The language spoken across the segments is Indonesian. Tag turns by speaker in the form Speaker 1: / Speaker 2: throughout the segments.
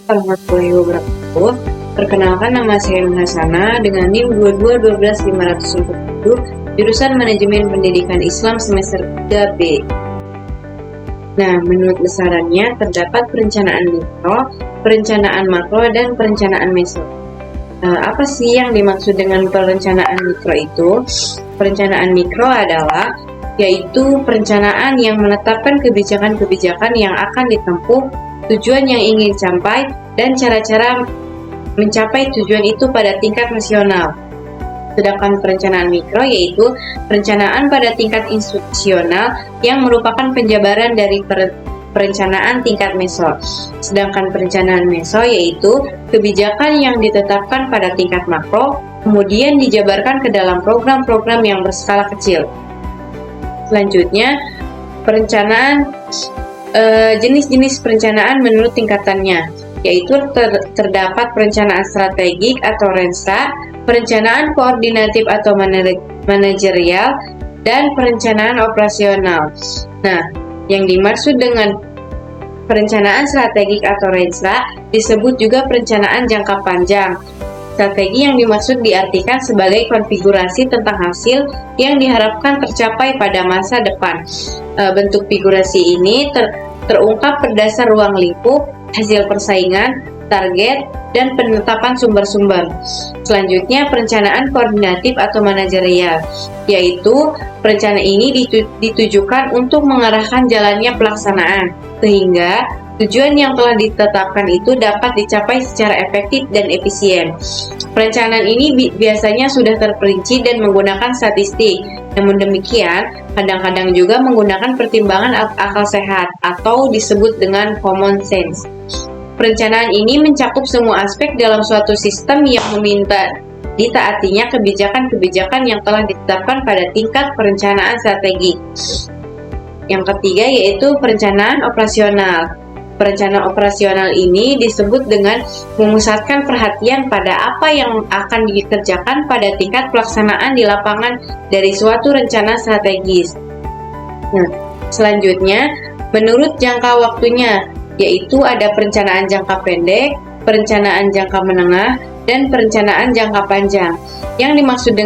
Speaker 1: Warahmatullahi wabarakatuh. Perkenalkan, nama saya Nur Hasana dengan NIM 2212547, jurusan Manajemen Pendidikan Islam semester 3B. Nah, menurut besarannya terdapat perencanaan mikro, perencanaan makro, dan perencanaan meso. Apa sih yang dimaksud dengan perencanaan mikro itu? Perencanaan mikro adalah yaitu perencanaan yang menetapkan kebijakan-kebijakan yang akan ditempuh, tujuan yang ingin dicapai, dan cara-cara mencapai tujuan itu pada tingkat nasional. Sedangkan perencanaan mikro yaitu perencanaan pada tingkat institusional yang merupakan penjabaran dari perencanaan tingkat meso. Sedangkan perencanaan meso yaitu kebijakan yang ditetapkan pada tingkat makro, kemudian dijabarkan ke dalam program-program yang berskala kecil. Selanjutnya, perencanaan jenis-jenis perencanaan menurut tingkatannya, yaitu terdapat perencanaan strategik atau RENSA, perencanaan koordinatif atau manajerial, dan perencanaan operasional. Nah, yang dimaksud dengan perencanaan strategik atau RENSA disebut juga perencanaan jangka panjang. Strategi yang dimaksud diartikan sebagai konfigurasi tentang hasil yang diharapkan tercapai pada masa depan. Bentuk figurasi ini terungkap berdasar ruang lingkup, hasil persaingan, target, dan penetapan sumber-sumber. Selanjutnya, perencanaan koordinatif atau manajerial, yaitu perencanaan ini ditujukan untuk mengarahkan jalannya pelaksanaan, sehingga tujuan yang telah ditetapkan itu dapat dicapai secara efektif dan efisien. Perencanaan ini biasanya sudah terperinci dan menggunakan statistik. Namun demikian, kadang-kadang juga menggunakan pertimbangan akal sehat atau disebut dengan common sense. Perencanaan ini mencakup semua aspek dalam suatu sistem yang meminta ditaatinya kebijakan-kebijakan yang telah ditetapkan pada tingkat perencanaan strategi. Yang ketiga yaitu perencanaan operasional. Perencanaan operasional ini disebut dengan memusatkan perhatian pada apa yang akan dikerjakan pada tingkat pelaksanaan di lapangan dari suatu rencana strategis. Nah, selanjutnya, menurut jangka waktunya, yaitu ada perencanaan jangka pendek, perencanaan jangka menengah, dan perencanaan jangka panjang. Yang dimaksud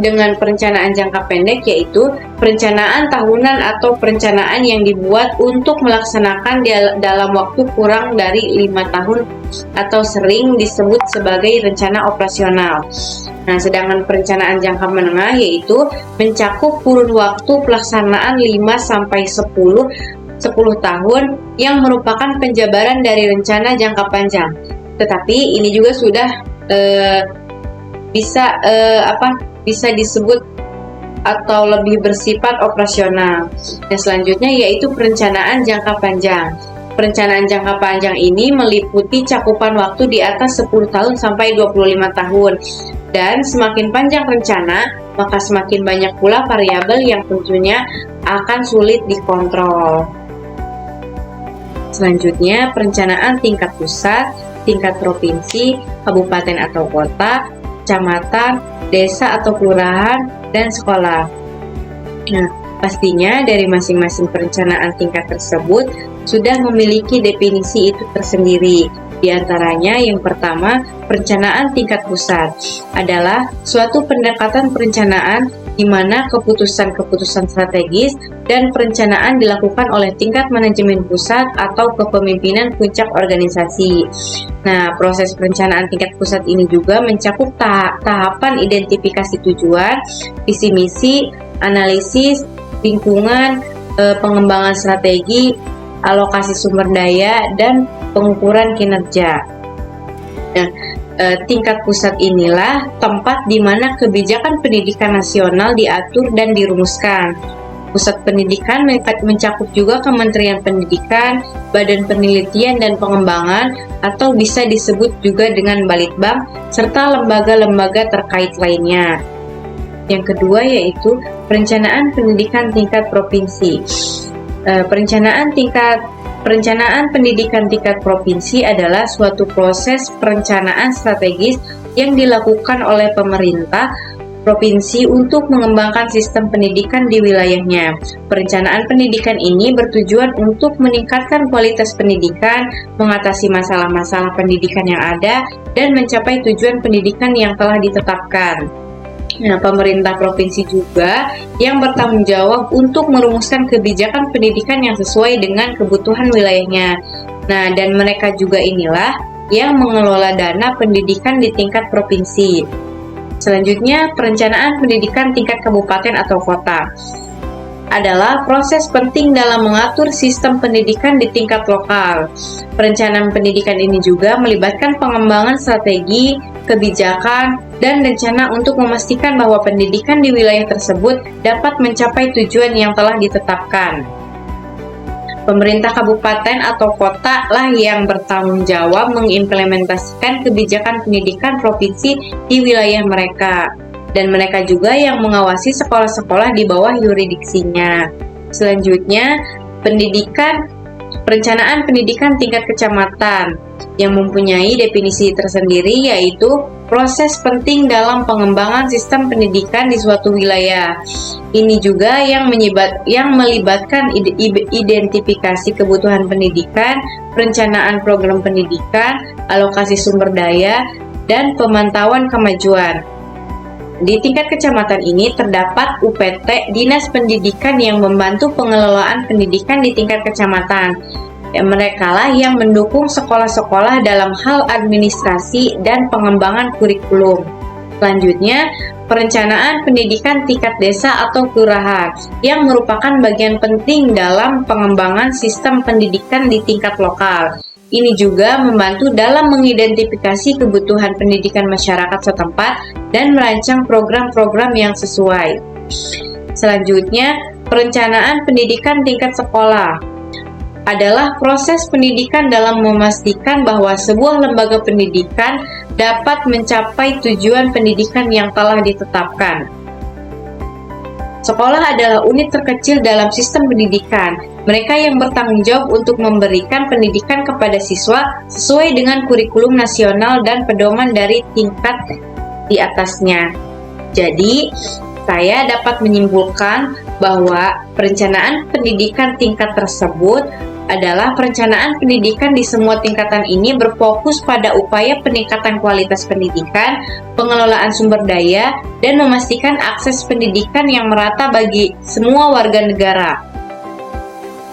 Speaker 1: dengan perencanaan jangka pendek yaitu perencanaan tahunan atau perencanaan yang dibuat untuk melaksanakan dalam waktu kurang dari 5 tahun atau sering disebut sebagai rencana operasional. Nah, sedangkan perencanaan jangka menengah yaitu mencakup kurun waktu pelaksanaan 5-10 tahun yang merupakan penjabaran dari rencana jangka panjang. Tetapi ini juga sudah bisa disebut atau lebih bersifat operasional. Yang selanjutnya yaitu perencanaan jangka panjang. Perencanaan jangka panjang ini meliputi cakupan waktu di atas 10 tahun sampai 25 tahun. Dan semakin panjang rencana, maka semakin banyak pula variabel yang tentunya akan sulit dikontrol. Selanjutnya, perencanaan tingkat pusat, tingkat provinsi, kabupaten atau kota, kecamatan, desa atau kelurahan, dan sekolah. Nah, pastinya dari masing-masing perencanaan tingkat tersebut sudah memiliki definisi itu tersendiri. Di antaranya yang pertama, perencanaan tingkat pusat adalah suatu pendekatan perencanaan di mana keputusan-keputusan strategis dan perencanaan dilakukan oleh tingkat manajemen pusat atau kepemimpinan puncak organisasi. Nah, proses perencanaan tingkat pusat ini juga mencakup tahapan identifikasi tujuan, visi misi, analisis, lingkungan, pengembangan strategi, alokasi sumber daya, dan pengukuran kinerja. Nah, tingkat pusat inilah tempat di mana kebijakan pendidikan nasional diatur dan dirumuskan. Pusat pendidikan mencakup juga Kementerian Pendidikan, Badan Penelitian dan Pengembangan, atau bisa disebut juga dengan Balitbang, serta lembaga-lembaga terkait lainnya. Yang kedua yaitu perencanaan pendidikan tingkat provinsi. Perencanaan pendidikan tingkat provinsi adalah suatu proses perencanaan strategis yang dilakukan oleh pemerintah provinsi untuk mengembangkan sistem pendidikan di wilayahnya. Perencanaan pendidikan ini bertujuan untuk meningkatkan kualitas pendidikan, mengatasi masalah-masalah pendidikan yang ada, dan mencapai tujuan pendidikan yang telah ditetapkan. Nah, pemerintah provinsi juga yang bertanggung jawab untuk merumuskan kebijakan pendidikan yang sesuai dengan kebutuhan wilayahnya. Nah, dan mereka juga inilah yang mengelola dana pendidikan di tingkat provinsi. Selanjutnya, perencanaan pendidikan tingkat kabupaten atau kota adalah proses penting dalam mengatur sistem pendidikan di tingkat lokal. Perencanaan pendidikan ini juga melibatkan pengembangan strategi, kebijakan, dan rencana untuk memastikan bahwa pendidikan di wilayah tersebut dapat mencapai tujuan yang telah ditetapkan. Pemerintah kabupaten atau kota lah yang bertanggung jawab mengimplementasikan kebijakan pendidikan provinsi di wilayah mereka, dan mereka juga yang mengawasi sekolah-sekolah di bawah yurisdiksinya. Selanjutnya, perencanaan pendidikan tingkat kecamatan yang mempunyai definisi tersendiri, yaitu proses penting dalam pengembangan sistem pendidikan di suatu wilayah. Ini juga yang melibatkan identifikasi kebutuhan pendidikan, perencanaan program pendidikan, alokasi sumber daya, dan pemantauan kemajuan. Di tingkat kecamatan ini terdapat UPT, Dinas Pendidikan, yang membantu pengelolaan pendidikan di tingkat kecamatan. Mereka lah yang mendukung sekolah-sekolah dalam hal administrasi dan pengembangan kurikulum. Selanjutnya, perencanaan pendidikan tingkat desa atau kelurahan yang merupakan bagian penting dalam pengembangan sistem pendidikan di tingkat lokal. Ini juga membantu dalam mengidentifikasi kebutuhan pendidikan masyarakat setempat dan merancang program-program yang sesuai. Selanjutnya, perencanaan pendidikan tingkat sekolah adalah proses pendidikan dalam memastikan bahwa sebuah lembaga pendidikan dapat mencapai tujuan pendidikan yang telah ditetapkan. Sekolah adalah unit terkecil dalam sistem pendidikan. Mereka yang bertanggung jawab untuk memberikan pendidikan kepada siswa sesuai dengan kurikulum nasional dan pedoman dari tingkat di atasnya. Jadi, saya dapat menyimpulkan bahwa perencanaan pendidikan tingkat tersebut adalah perencanaan pendidikan di semua tingkatan ini berfokus pada upaya peningkatan kualitas pendidikan, pengelolaan sumber daya, dan memastikan akses pendidikan yang merata bagi semua warga negara.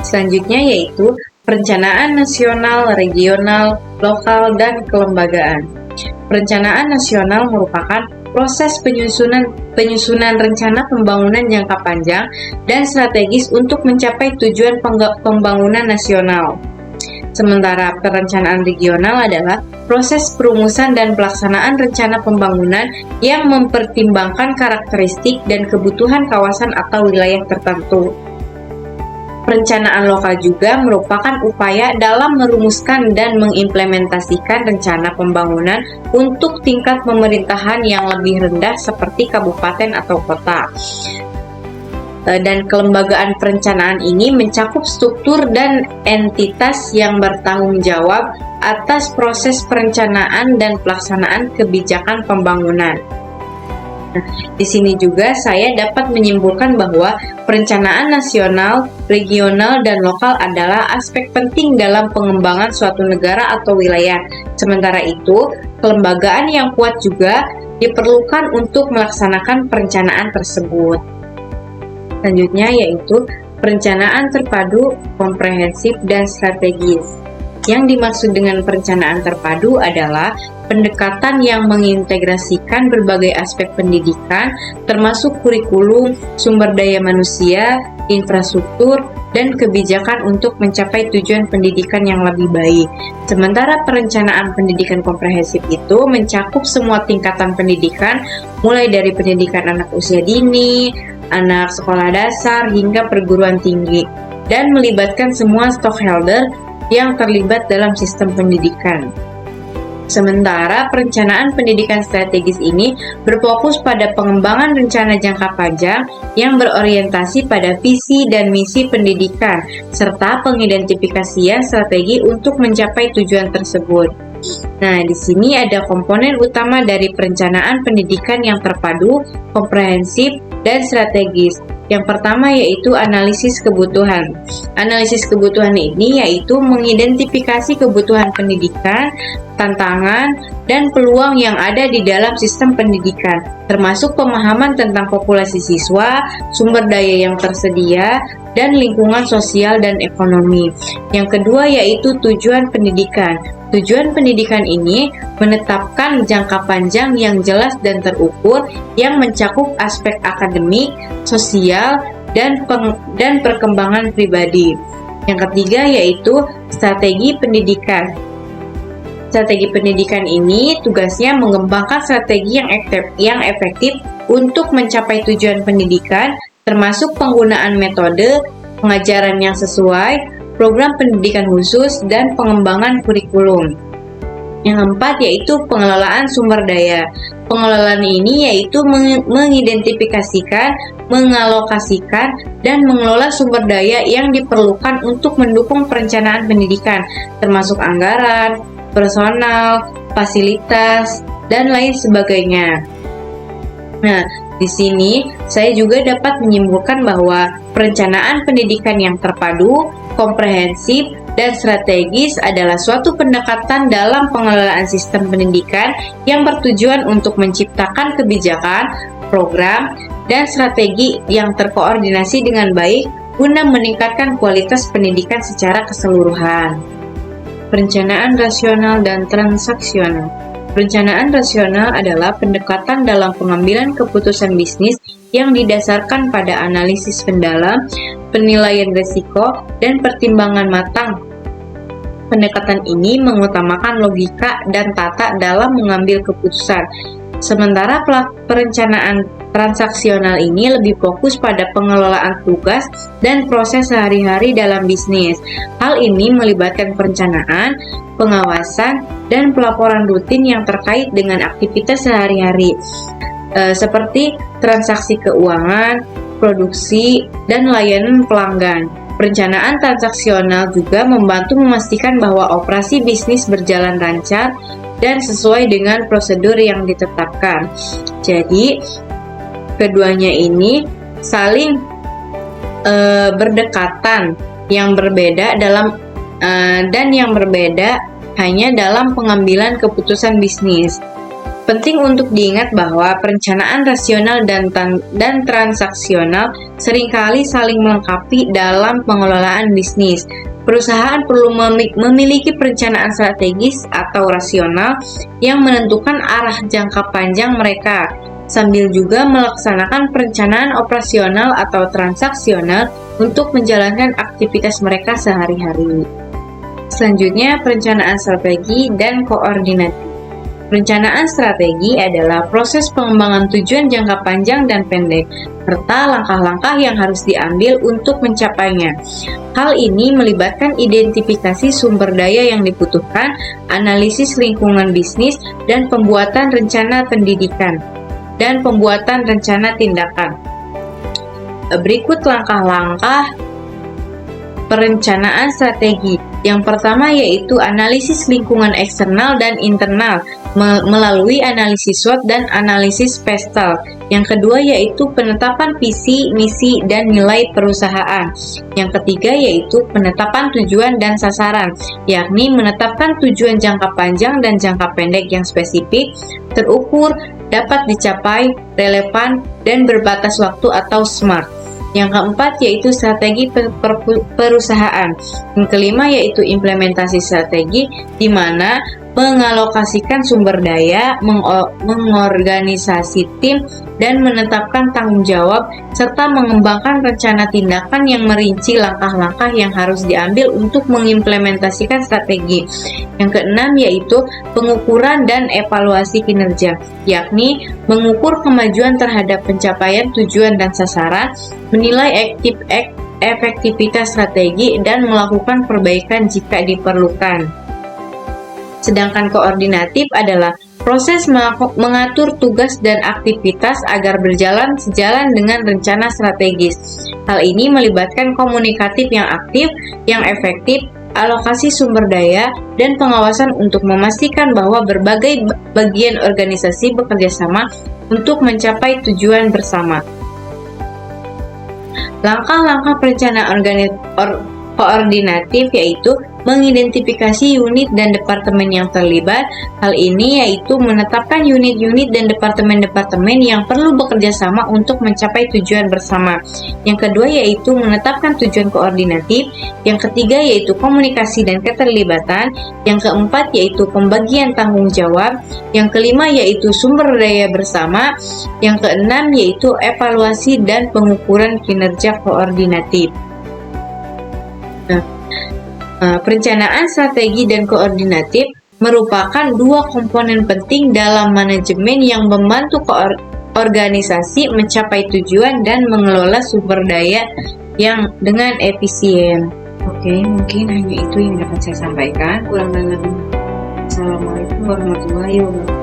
Speaker 1: Selanjutnya yaitu perencanaan nasional, regional, lokal, dan kelembagaan. Perencanaan nasional merupakan proses penyusunan rencana pembangunan jangka panjang dan strategis untuk mencapai tujuan pembangunan nasional. Sementara perencanaan regional adalah proses perumusan dan pelaksanaan rencana pembangunan yang mempertimbangkan karakteristik dan kebutuhan kawasan atau wilayah tertentu. Perencanaan lokal juga merupakan upaya dalam merumuskan dan mengimplementasikan rencana pembangunan untuk tingkat pemerintahan yang lebih rendah seperti kabupaten atau kota. Dan kelembagaan perencanaan ini mencakup struktur dan entitas yang bertanggung jawab atas proses perencanaan dan pelaksanaan kebijakan pembangunan. Di sini juga saya dapat menyimpulkan bahwa perencanaan nasional, regional, dan lokal adalah aspek penting dalam pengembangan suatu negara atau wilayah. Sementara itu, kelembagaan yang kuat juga diperlukan untuk melaksanakan perencanaan tersebut. Selanjutnya yaitu perencanaan terpadu, komprehensif, dan strategis. Yang dimaksud dengan perencanaan terpadu adalah pendekatan yang mengintegrasikan berbagai aspek pendidikan, termasuk kurikulum, sumber daya manusia, infrastruktur, dan kebijakan untuk mencapai tujuan pendidikan yang lebih baik. Sementara perencanaan pendidikan komprehensif itu mencakup semua tingkatan pendidikan, mulai dari pendidikan anak usia dini, anak sekolah dasar, hingga perguruan tinggi, dan melibatkan semua stakeholder yang terlibat dalam sistem pendidikan. Sementara perencanaan pendidikan strategis ini berfokus pada pengembangan rencana jangka panjang yang berorientasi pada visi dan misi pendidikan, serta pengidentifikasian strategi untuk mencapai tujuan tersebut. Nah, di sini ada komponen utama dari perencanaan pendidikan yang terpadu, komprehensif, dan strategis. Yang pertama yaitu analisis kebutuhan. Analisis kebutuhan ini yaitu mengidentifikasi kebutuhan pendidikan, tantangan, dan peluang yang ada di dalam sistem pendidikan, termasuk pemahaman tentang populasi siswa, sumber daya yang tersedia, dan lingkungan sosial dan ekonomi. Yang kedua yaitu tujuan pendidikan. Tujuan pendidikan ini menetapkan jangka panjang yang jelas dan terukur yang mencakup aspek akademik, sosial, dan perkembangan pribadi. Yang ketiga yaitu strategi pendidikan. Strategi pendidikan ini tugasnya mengembangkan strategi yang efektif untuk mencapai tujuan pendidikan, termasuk penggunaan metode, pengajaran yang sesuai, program pendidikan khusus, dan pengembangan kurikulum. Yang keempat yaitu pengelolaan sumber daya. Pengelolaan ini yaitu mengidentifikasikan, mengalokasikan, dan mengelola sumber daya yang diperlukan untuk mendukung perencanaan pendidikan, termasuk anggaran, personal, fasilitas, dan lain sebagainya. Nah, di sini saya juga dapat menyimpulkan bahwa perencanaan pendidikan yang terpadu, komprehensif, dan strategis adalah suatu pendekatan dalam pengelolaan sistem pendidikan yang bertujuan untuk menciptakan kebijakan, program, dan strategi yang terkoordinasi dengan baik guna meningkatkan kualitas pendidikan secara keseluruhan. Perencanaan rasional dan transaksional. Perencanaan rasional adalah pendekatan dalam pengambilan keputusan bisnis yang didasarkan pada analisis mendalam, penilaian risiko, dan pertimbangan matang. Pendekatan ini mengutamakan logika dan tata dalam mengambil keputusan. Sementara perencanaan transaksional ini lebih fokus pada pengelolaan tugas dan proses sehari-hari dalam bisnis. Hal ini melibatkan perencanaan, pengawasan, dan pelaporan rutin yang terkait dengan aktivitas sehari-hari, seperti transaksi keuangan, produksi, dan layanan pelanggan. Perencanaan transaksional juga membantu memastikan bahwa operasi bisnis berjalan lancar dan sesuai dengan prosedur yang ditetapkan. Jadi, keduanya ini saling berdekatan, yang berbeda hanya dalam pengambilan keputusan bisnis. Penting untuk diingat bahwa perencanaan rasional dan transaksional seringkali saling melengkapi dalam pengelolaan bisnis. Perusahaan perlu memiliki perencanaan strategis atau rasional yang menentukan arah jangka panjang mereka, sambil juga melaksanakan perencanaan operasional atau transaksional untuk menjalankan aktivitas mereka sehari-hari. Selanjutnya, perencanaan strategi dan koordinasi. Perencanaan strategi adalah proses pengembangan tujuan jangka panjang dan pendek, serta langkah-langkah yang harus diambil untuk mencapainya. Hal ini melibatkan identifikasi sumber daya yang dibutuhkan, analisis lingkungan bisnis, dan pembuatan rencana pendidikan, dan pembuatan rencana tindakan. Berikut langkah-langkah perencanaan strategi. Yang pertama yaitu analisis lingkungan eksternal dan internal melalui analisis SWOT dan analisis PESTEL. Yang kedua yaitu penetapan visi, misi, dan nilai perusahaan. Yang ketiga yaitu penetapan tujuan dan sasaran, yakni menetapkan tujuan jangka panjang dan jangka pendek yang spesifik, terukur, dapat dicapai, relevan, dan berbatas waktu atau SMART. Yang keempat yaitu strategi perusahaan. Yang kelima yaitu implementasi strategi, di mana mengalokasikan sumber daya, mengorganisasi tim, dan menetapkan tanggung jawab, serta mengembangkan rencana tindakan yang merinci langkah-langkah yang harus diambil untuk mengimplementasikan strategi. Yang keenam yaitu pengukuran dan evaluasi kinerja, yakni mengukur kemajuan terhadap pencapaian tujuan dan sasaran, menilai efektivitas strategi, dan melakukan perbaikan jika diperlukan. Sedangkan koordinatif adalah proses mengatur tugas dan aktivitas agar berjalan sejalan dengan rencana strategis. Hal ini melibatkan komunikatif yang aktif, yang efektif, alokasi sumber daya, dan pengawasan untuk memastikan bahwa berbagai bagian organisasi bekerja sama untuk mencapai tujuan bersama. Langkah-langkah perencanaan koordinatif yaitu mengidentifikasi unit dan departemen yang terlibat. Hal ini yaitu menetapkan unit-unit dan departemen-departemen yang perlu bekerja sama untuk mencapai tujuan bersama. Yang kedua yaitu menetapkan tujuan koordinatif. Yang ketiga yaitu komunikasi dan keterlibatan. Yang keempat yaitu pembagian tanggung jawab. Yang kelima yaitu sumber daya bersama. Yang keenam yaitu evaluasi dan pengukuran kinerja koordinatif. Perencanaan strategi dan koordinatif merupakan dua komponen penting dalam manajemen yang membantu organisasi mencapai tujuan dan mengelola sumber daya yang dengan efisien. Oke, mungkin hanya itu yang dapat saya sampaikan. Kurang dan lebih. Assalamualaikum warahmatullahi wabarakatuh.